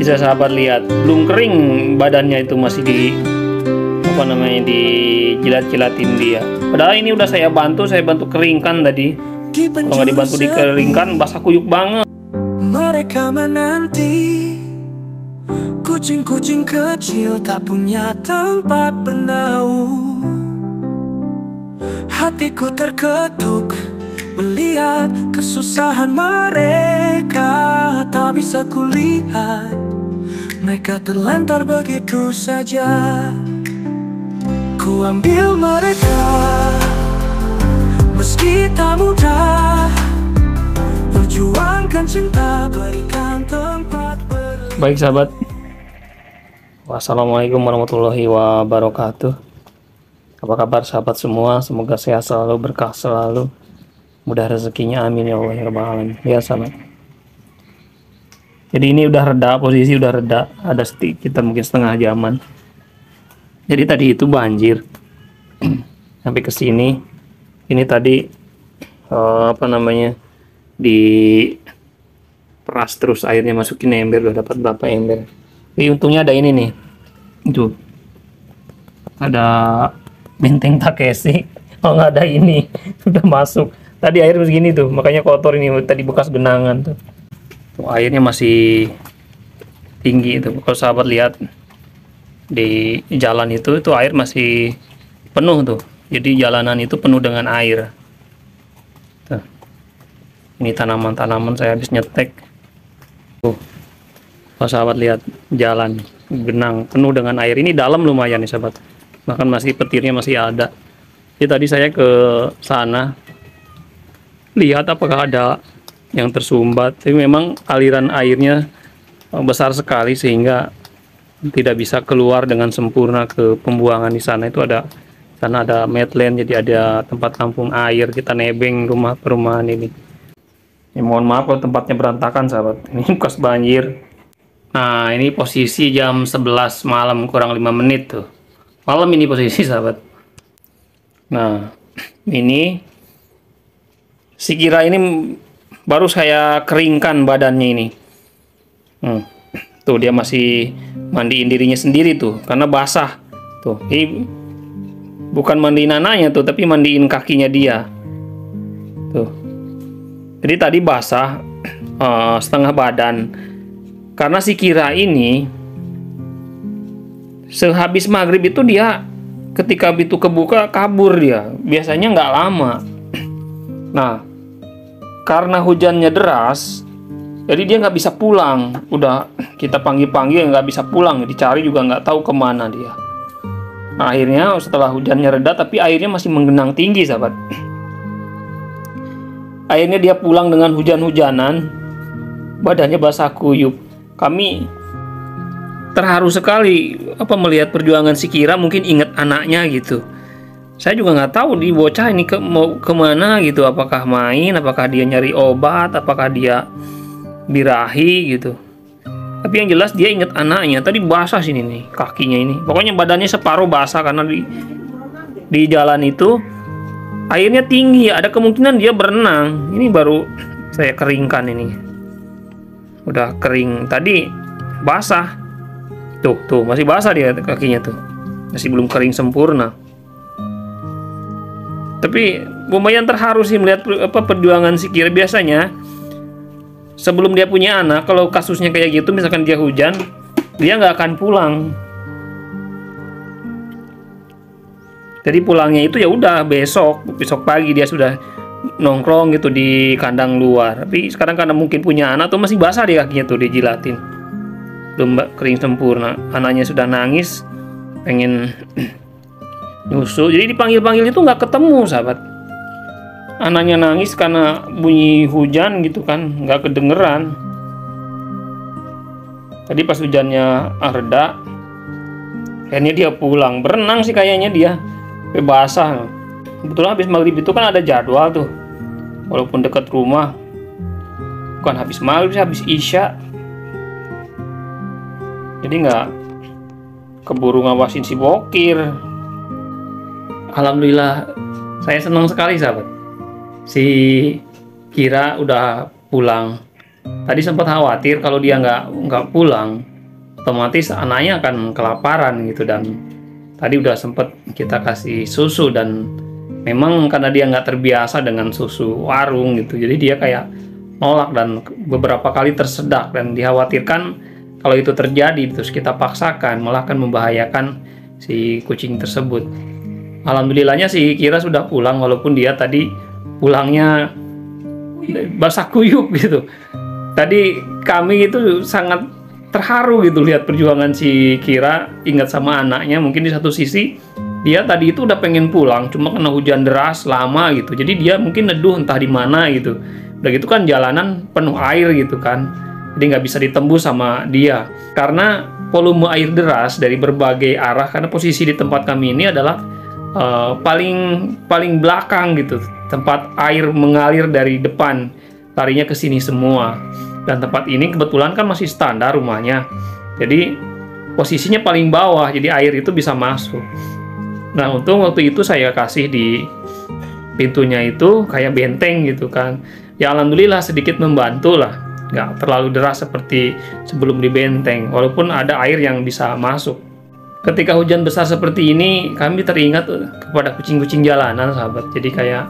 Bisa sahabat lihat, belum kering badannya itu, masih di dijilat-jilatin dia. Padahal ini udah saya bantu keringkan tadi. Kalau nggak dibantu dikeringkan basah kuyup banget. Mereka menanti kucing-kucing kecil tak punya tempat bernaung. Hatiku terketuk melihat kesusahan mereka. Tak bisa kulihat mereka terlantar begitu saja. Ku ambil mereka meski tak mudah. Perjuangkan cinta, berikan tempat berlindung. Baik sahabat, wassalamualaikum warahmatullahi wabarakatuh. Apa kabar sahabat semua? Semoga sehat selalu, berkah selalu, mudah rezekinya, amin ya Allah ya rabbal alamin. Ya sahabat, jadi ini udah reda, posisi udah reda, ada kita mungkin setengah jaman. Jadi tadi itu banjir sampai ke sini. Ini tadi di peras terus airnya masukin ember, udah dapat berapa ember. Tapi untungnya ada ini nih, itu ada benteng Takeshi. Oh nggak ada ini, udah masuk. Tadi air begini tuh, makanya kotor ini. Tadi bekas genangan tuh. Tuh airnya masih tinggi itu. Kalau sahabat lihat di jalan itu air masih penuh tuh. Jadi jalanan itu penuh dengan air. Tuh. Ini tanaman-tanaman saya habis nyetek. Tuh. Kalau sahabat lihat jalan genang penuh dengan air. Ini dalam lumayan nih sahabat. Bahkan masih petirnya masih ada. Jadi tadi saya ke sana lihat apakah ada yang tersumbat. Tapi memang aliran airnya besar sekali sehingga tidak bisa keluar dengan sempurna ke pembuangan. Di sana itu ada medland, jadi ada tempat tampung air. Kita nebeng rumah perumahan ini. Mohon maaf kalau tempatnya berantakan sahabat. Ini bekas banjir. Nah ini posisi jam 11 malam kurang 5 menit tuh. Malam ini posisi sahabat. Nah ini si Kira ini baru saya keringkan badannya ini. Tuh dia masih mandiin dirinya sendiri tuh karena basah. Tuh ini bukan mandiin anaknya tuh, tapi mandiin kakinya dia. Tuh. Jadi tadi basah setengah badan. Karena si Kira ini sehabis maghrib itu dia ketika itu kebuka kabur dia. Biasanya nggak lama. Nah, karena hujannya deras, jadi dia nggak bisa pulang. Udah kita panggil-panggil nggak bisa pulang, dicari juga nggak tahu kemana dia. Nah, akhirnya setelah hujannya reda, tapi airnya masih menggenang tinggi sahabat. Akhirnya dia pulang dengan hujan-hujanan, badannya basah kuyup. Kami terharu sekali melihat perjuangan si Kira, mungkin ingat anaknya gitu. Saya juga nggak tahu di bocah ini mau kemana gitu. Apakah main, apakah dia nyari obat, apakah dia birahi gitu. Tapi yang jelas dia ingat anaknya. Tadi basah sini nih kakinya ini. Pokoknya badannya separuh basah karena di jalan itu airnya tinggi. Ada kemungkinan dia berenang. Ini baru saya keringkan ini. Udah kering. Tadi basah. Tuh masih basah dia kakinya tuh. Masih belum kering sempurna. Tapi lumayan terharu sih melihat perjuangan si Kira. Biasanya sebelum dia punya anak, kalau kasusnya kayak gitu, misalkan dia hujan, dia nggak akan pulang. Jadi pulangnya itu ya udah besok pagi dia sudah nongkrong gitu di kandang luar. Tapi sekarang karena mungkin punya anak tuh masih basah di kakinya tuh, dijilatin, belum kering sempurna. Anaknya sudah nangis, pengen nyusu, jadi dipanggil-panggil itu nggak ketemu sahabat. Anaknya nangis karena bunyi hujan gitu kan, nggak kedengeran. Tadi pas hujannya reda, akhirnya dia pulang, berenang sih kayaknya dia, basah. Kebetulan habis maghrib itu kan ada jadwal tuh, walaupun dekat rumah. Bukan habis maghrib, habis isya. Jadi nggak keburu ngawasin si bokir. Alhamdulillah, saya senang sekali sahabat. Si Kira udah pulang. Tadi sempat khawatir kalau dia nggak pulang, otomatis anaknya akan kelaparan gitu. Dan tadi udah sempet kita kasih susu, dan memang karena dia nggak terbiasa dengan susu warung gitu, jadi dia kayak nolak dan beberapa kali tersedak, dan dikhawatirkan kalau itu terjadi terus kita paksakan malah akan membahayakan si kucing tersebut. Alhamdulillahnya si Kira sudah pulang, walaupun dia tadi pulangnya basah kuyup gitu. Tadi kami itu sangat terharu gitu lihat perjuangan si Kira, ingat sama anaknya. Mungkin di satu sisi dia tadi itu udah pengen pulang, cuma kena hujan deras lama gitu, jadi dia mungkin neduh entah di mana gitu. Udah gitu kan jalanan penuh air gitu kan, jadi nggak bisa ditembus sama dia karena volume air deras dari berbagai arah. Karena posisi di tempat kami ini adalah paling belakang gitu, tempat air mengalir dari depan larinya ke sini semua. Dan tempat ini kebetulan kan masih standar rumahnya, jadi posisinya paling bawah, jadi air itu bisa masuk. Nah, untung waktu itu saya kasih di pintunya itu kayak benteng gitu kan. Ya alhamdulillah sedikit membantu lah, nggak terlalu deras seperti sebelum di benteng, walaupun ada air yang bisa masuk. Ketika hujan besar seperti ini, kami teringat kepada kucing-kucing jalanan, sahabat. Jadi kayak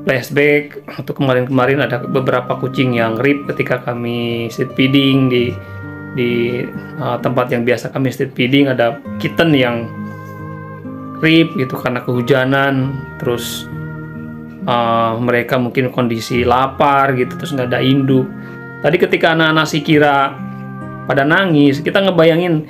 flashback untuk kemarin-kemarin ada beberapa kucing yang rip ketika kami street feeding di tempat yang biasa kami street feeding. Ada kitten yang rip gitu karena kehujanan, terus mereka mungkin kondisi lapar gitu, terus nggak ada induk. Tadi ketika anak-anak si Kira pada nangis, kita ngebayangin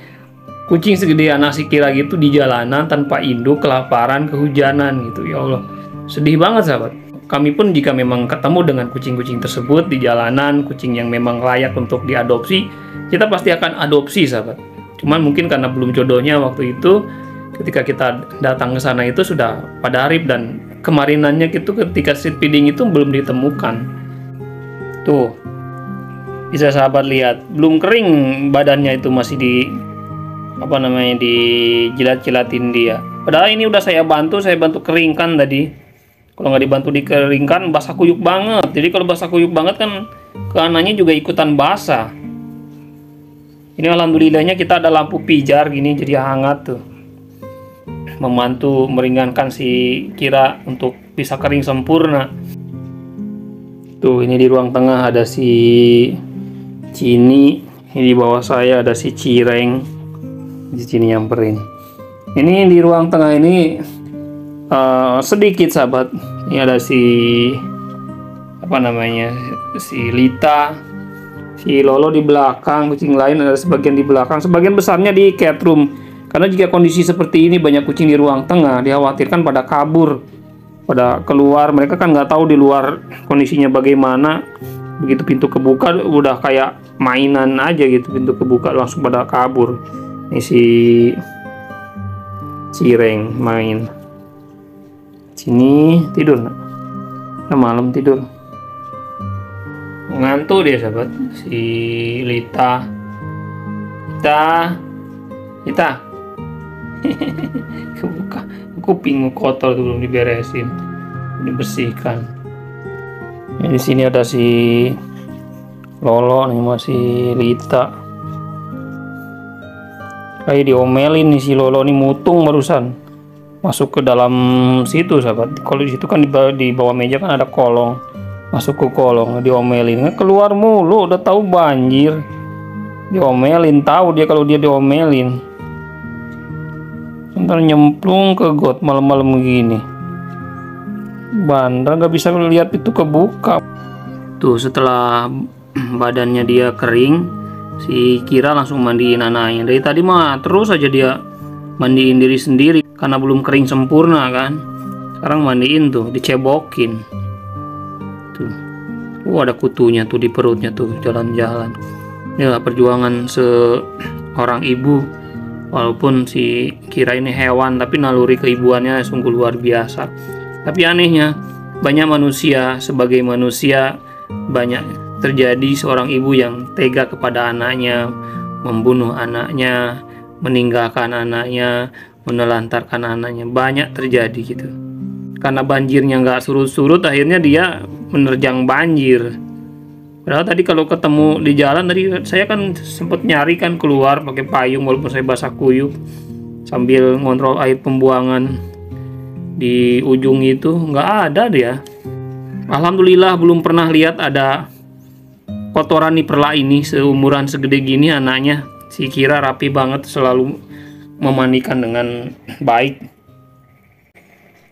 kucing segede anak si Kira gitu di jalanan tanpa induk, kelaparan, kehujanan gitu. Ya Allah, sedih banget sahabat. Kami pun jika memang ketemu dengan kucing-kucing tersebut di jalanan, kucing yang memang layak untuk diadopsi, kita pasti akan adopsi sahabat. Cuman mungkin karena belum jodohnya waktu itu, ketika kita datang ke sana itu sudah pada rip, dan kemarinannya gitu ketika street feeding itu belum ditemukan. Tuh, bisa sahabat lihat, belum kering badannya itu, masih dijilat-jilatin dia. Padahal ini udah saya bantu keringkan tadi. Kalau nggak dibantu dikeringkan basah kuyup banget. Jadi kalau basah kuyup banget kan keanaknya juga ikutan basah. Ini alhamdulillahnya kita ada lampu pijar gini jadi hangat tuh, membantu meringankan si Kira untuk bisa kering sempurna. Tuh, ini di ruang tengah ada si Cini, ini di bawah saya ada si Cireng. Di sini nyamperin. Ini di ruang tengah ini sedikit sahabat. Ini ada si si Lita, si Lolo di belakang, kucing lain ada sebagian di belakang, sebagian besarnya di cat room. Karena jika kondisi seperti ini banyak kucing di ruang tengah, dikhawatirkan pada kabur, pada keluar. Mereka kan nggak tahu di luar kondisinya bagaimana. Begitu pintu kebuka udah kayak mainan aja gitu, pintu kebuka langsung pada kabur. Ini si Cireng main. Sini tidur nak. Nah, malam tidur. Ngantuk dia sahabat. Si Lita. Kebuka. Kuping kotor tuh belum diberesin. Dibersihkan. Di sini ada si Lolo nih, masih Lita. Kayak diomelin nih si Lolo nih, mutung barusan masuk ke dalam situ sahabat. Kalau di situ kan di bawah meja kan ada kolong, masuk ke kolong diomelin, keluar mulu, udah tahu banjir diomelin, tahu dia kalau dia diomelin. Ntar nyemplung ke got malam-malam begini, bandar nggak bisa lihat itu kebuka. Tuh, setelah badannya dia kering, si Kira langsung mandiin anaknya. Dari tadi mah terus aja dia mandiin diri sendiri karena belum kering sempurna kan. Sekarang mandiin tuh, dicebokin. Tuh. Ada kutunya tuh di perutnya tuh, jalan-jalan. Inilah perjuangan seorang ibu. Walaupun si Kira ini hewan, tapi naluri keibuannya sungguh luar biasa. Tapi anehnya, banyak manusia sebagai manusia, banyak terjadi seorang ibu yang tega kepada anaknya, membunuh anaknya, meninggalkan anaknya, menelantarkan anaknya. Banyak terjadi gitu. Karena banjirnya nggak surut-surut, akhirnya dia menerjang banjir. Padahal tadi kalau ketemu di jalan tadi saya kan sempat nyari kan keluar pakai payung walaupun saya basah kuyup sambil ngontrol air pembuangan di ujung itu, nggak ada dia. Alhamdulillah belum pernah lihat ada kotoran nih perla ini seumuran segede gini anaknya. Si Kira rapi banget, selalu memandikan dengan baik.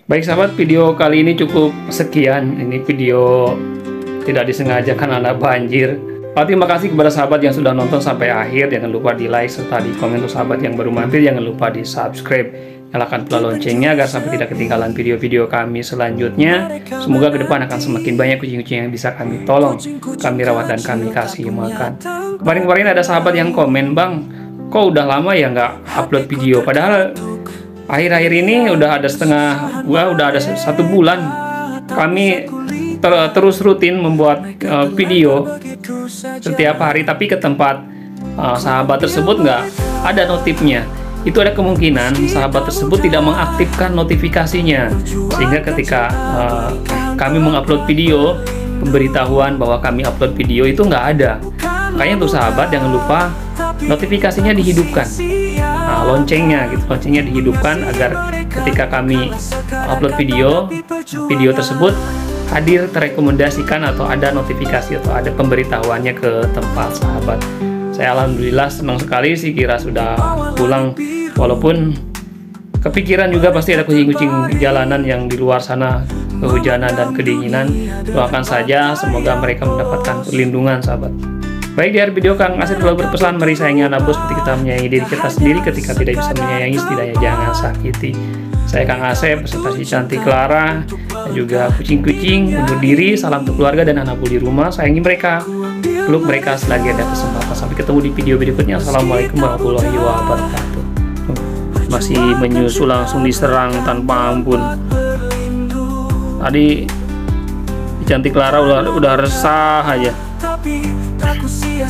Baik sahabat, video kali ini cukup sekian. Ini video tidak disengaja karena ada banjir. Terima kasih kepada sahabat yang sudah nonton sampai akhir. Jangan lupa di like serta di komen. Untuk sahabat yang baru mampir, jangan lupa di subscribe. Nyalakan pula loncengnya agar sampai tidak ketinggalan video-video kami selanjutnya. Semoga ke depan akan semakin banyak kucing-kucing yang bisa kami tolong, kami rawat dan kami kasih makan. Kemarin-kemarin ada sahabat yang komen, "Bang, kok udah lama ya nggak upload video?" Padahal akhir-akhir ini udah ada udah ada 1 bulan kami terus rutin membuat video setiap hari, tapi ke tempat sahabat tersebut nggak ada notifnya. Itu ada kemungkinan sahabat tersebut tidak mengaktifkan notifikasinya, sehingga ketika kami mengupload video, pemberitahuan bahwa kami upload video itu nggak ada. Makanya untuk sahabat jangan lupa notifikasinya dihidupkan, loncengnya dihidupkan agar ketika kami upload video tersebut hadir terrekomendasikan atau ada notifikasi atau ada pemberitahuannya ke tempat sahabat. Saya alhamdulillah senang sekali sih Kira sudah pulang, walaupun kepikiran juga pasti ada kucing-kucing jalanan yang di luar sana kehujanan dan kedinginan. Doakan saja semoga mereka mendapatkan perlindungan sahabat. Baik, di akhir video Kang Asep selalu berpesan, mari sayangi anak bos seperti kita menyayangi diri kita sendiri. Ketika tidak bisa menyayangi, setidaknya jangan sakiti. Saya Kang Asep beserta si cantik Clara dan juga kucing-kucing undur diri. Salam untuk keluarga dan anak bul di rumah. Sayangi mereka, peluk mereka selagi ada kesempatan. Sampai ketemu di video berikutnya. Assalamualaikum warahmatullahi wabarakatuh. Masih menyusul, langsung diserang tanpa ampun. Tadi si cantik Clara udah resah aja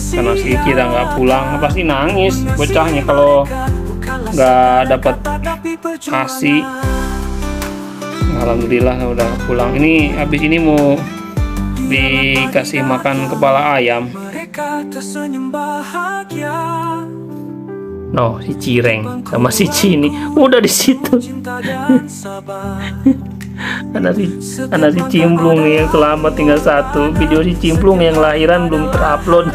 karena si Kira nggak pulang. Pasti nangis bocahnya kalau nggak dapat ASI. Alhamdulillah udah pulang. Ini habis ini mau dikasih makan kepala ayam. No, si Cireng sama si Cini udah di situ. Ada si Cimplung nih yang selamat, tinggal 1 video si Cimplung yang lahiran belum terupload.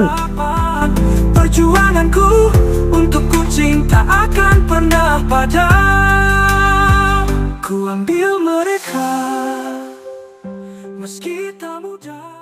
Perjuanganku untuk kucing tak akan pernah padam. Ku ambil mereka meski tak mudah.